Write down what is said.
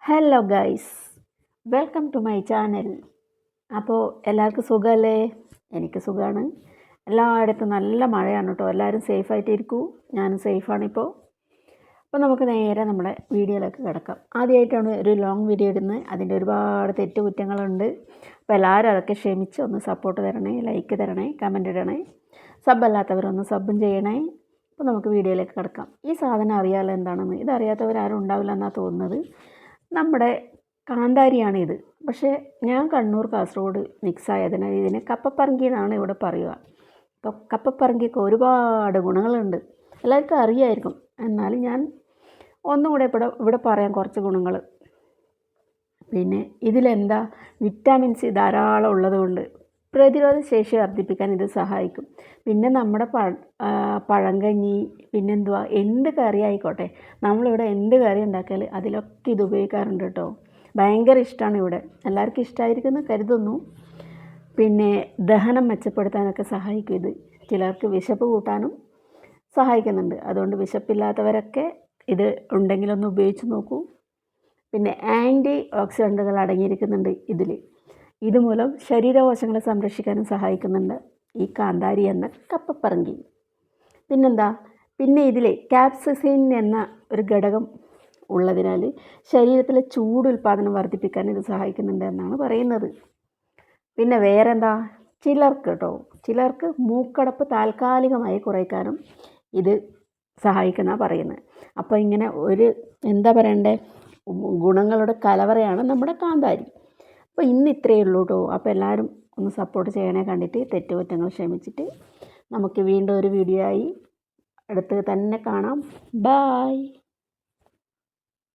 Hello guys, welcome to my channel. അപ്പോൾ എല്ലാവർക്കും സുഖമല്ലേ? എനിക്ക് സുഖമാണ്. എല്ലായിടത്തും നല്ല മഴയാണ് കേട്ടോ. എല്ലാവരും സേഫായിട്ടിരിക്കൂ. ഞാനും സേഫാണിപ്പോൾ. അപ്പോൾ നമുക്ക് നേരെ നമ്മുടെ വീഡിയോയിലേക്ക് കിടക്കാം. ആദ്യമായിട്ടാണ് ഒരു ലോങ് വീഡിയോ ഇടുന്നത്. അതിൻ്റെ ഒരുപാട് തെറ്റുകുറ്റങ്ങളുണ്ട്. അപ്പോൾ എല്ലാവരും അതൊക്കെ ക്ഷമിച്ച് ഒന്ന് സപ്പോർട്ട് തരണേ, ലൈക്ക് തരണേ, കമൻ്റ് ഇടണേ. സബ്ബല്ലാത്തവരൊന്ന് സബ്ബും ചെയ്യണേ. അപ്പോൾ നമുക്ക് വീഡിയോയിലേക്ക് കിടക്കാം. ഈ സാധനം അറിയാമല്ലോ എന്താണെന്ന്. ഇതറിയാത്തവരാരും ഉണ്ടാവില്ല എന്നാണ് തോന്നുന്നത്. നമ്മുടെ കാന്താരിയാണിത്. പക്ഷേ ഞാൻ കണ്ണൂർ കാസർഗോഡ് മിക്സായതിനാൽ ഇതിനെ കപ്പപ്പറങ്കി എന്നാണ് ഇവിടെ പറയുക. അപ്പോൾ കപ്പപ്പറങ്കിക്ക് ഒരുപാട് ഗുണങ്ങളുണ്ട്, എല്ലാവർക്കും അറിയായിരിക്കും. എന്നാലും ഞാൻ ഒന്നുകൂടെ ഇവിടെ പറയാം കുറച്ച് ഗുണങ്ങൾ. പിന്നെ ഇതിലെന്താ, വിറ്റാമിൻ സി ധാരാളം ഉള്ളതുകൊണ്ട് പ്രതിരോധ ശേഷി വർദ്ധിപ്പിക്കാൻ ഇത് സഹായിക്കും. പിന്നെ നമ്മുടെ പഴങ്കഞ്ഞി, പിന്നെന്തുവാ, എന്ത് കറി ആയിക്കോട്ടെ, നമ്മളിവിടെ എന്ത് കറി ഉണ്ടാക്കിയാൽ അതിലൊക്കെ ഇത് ഉപയോഗിക്കാറുണ്ട് കേട്ടോ. ഭയങ്കര ഇഷ്ടമാണ് ഇവിടെ. എല്ലാവർക്കും ഇഷ്ടമായിരിക്കുമെന്ന് കരുതുന്നു. പിന്നെ ദഹനം മെച്ചപ്പെടുത്താനൊക്കെ സഹായിക്കും ഇത്. ചിലർക്ക് വിശപ്പ് കൂട്ടാനും സഹായിക്കുന്നുണ്ട്. അതുകൊണ്ട് വിശപ്പില്ലാത്തവരൊക്കെ ഇത് ഉണ്ടെങ്കിലൊന്ന് ഉപയോഗിച്ച് നോക്കൂ. പിന്നെ ആൻറ്റി ഓക്സിഡൻറ്റുകൾ അടങ്ങിയിരിക്കുന്നുണ്ട് ഇതിൽ. ഇതുമൂലം ശരീരകോശങ്ങളെ സംരക്ഷിക്കാനും സഹായിക്കുന്നുണ്ട് ഈ കാന്താരി എന്ന കപ്പപ്പറങ്കി. പിന്നെന്താ, പിന്നെ ഇതിൽ ക്യാപ്സസിൻ എന്ന ഒരു ഘടകം ഉള്ളതിനാൽ ശരീരത്തിലെ ചൂട് ഉൽപ്പാദനം വർദ്ധിപ്പിക്കാൻ ഇത് സഹായിക്കുന്നുണ്ട് എന്നാണ് പറയുന്നത്. പിന്നെ വേറെന്താ, ചിലർക്ക് മൂക്കടപ്പ് താൽക്കാലികമായി കുറയ്ക്കാനും ഇത് സഹായിക്കുന്ന പറയുന്നത്. അപ്പോൾ ഇങ്ങനെ ഒരു എന്താ പറയണ്ടേ, ഗുണങ്ങളുടെ കലവറയാണ് നമ്മുടെ കാന്താരി. അപ്പോൾ ഇന്ന് ഇത്രയേ ഉള്ളൂ കേട്ടോ. അപ്പോൾ എല്ലാവരും ഒന്ന് സപ്പോർട്ട് ചെയ്യണേ. കണ്ടിട്ട് തെറ്റുകുറ്റങ്ങൾ ക്ഷമിച്ചിട്ട് നമുക്ക് വീണ്ടും ഒരു വീഡിയോ ആയി അടുത്ത് തന്നെ കാണാം. ബായ്.